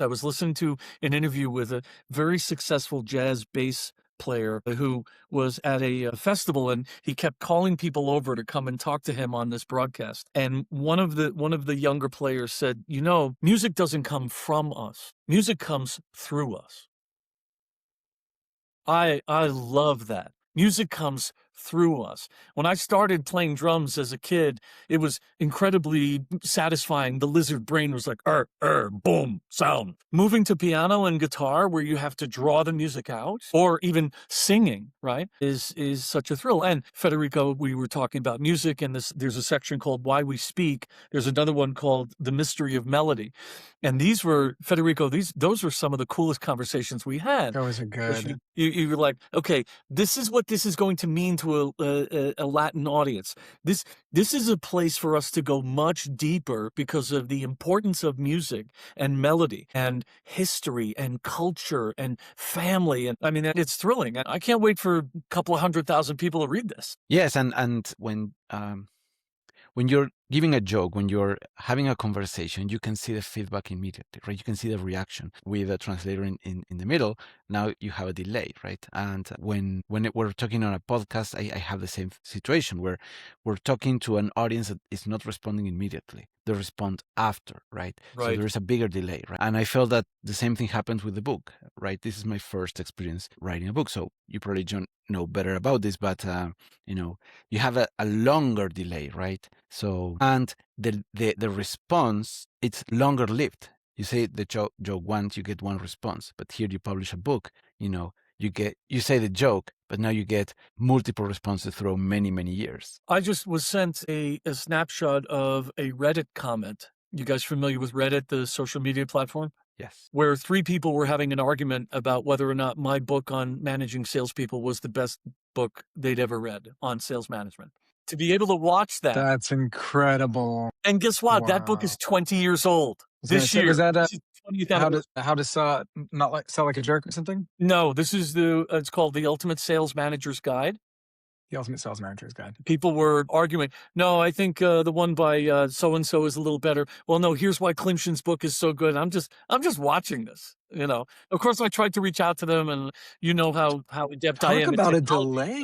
I was listening to an interview with a very successful jazz bass player who was at a festival, and he kept calling people over to come and talk to him on this broadcast. And one of the younger players said, music doesn't come from us. Music comes through us. I love that. Music comes through us. When I started playing drums as a kid, it was incredibly satisfying. The lizard brain was like, boom, sound. Moving to piano and guitar, where you have to draw the music out, or even singing, right, is such a thrill. And Federico, we were talking about music, and there's a section called Why We Speak. There's another one called The Mystery of Melody. And these were, Federico, those were some of the coolest conversations we had. Those are good. You were like, okay, this is what this is going to mean to a Latin audience. This is a place for us to go much deeper because of the importance of music and melody and history and culture and family. And I mean, it's thrilling. I can't wait for a couple of 100,000 people to read this. Yes, and when you're giving a joke, when you're having a conversation, you can see the feedback immediately, right? You can see the reaction with a translator in the middle. Now you have a delay, right? And when we're talking on a podcast, I have the same situation where we're talking to an audience that is not responding immediately. They respond after, right? So Right. there's a bigger delay, right? And I felt that the same thing happens with the book, right? This is my first experience writing a book, so you probably don't know better about this, but you have a longer delay, right? So, and the response, it's longer lived. You say the joke once, you get one response, but here you publish a book, you say the joke, but now you get multiple responses through many, many years. I just was sent a snapshot of a Reddit comment. You guys familiar with Reddit, the social media platform? Yes. Where 3 people were having an argument about whether or not my book on managing salespeople was the best book they'd ever read on sales management. To be able to watch that. That's incredible. And guess what? That book is 20 years old this year. Was that This is 20th anniversary. how to sell like a jerk or something? No, this is it's called The Ultimate Sales Manager's Guide. The Ultimate Sales Manager's Guide. People were arguing, no, I think the one by so-and-so is a little better. Well, no, here's why Klymshyn's book is so good. I'm just watching this, Of course, I tried to reach out to them, and how in-depth I am. Talk about a delay.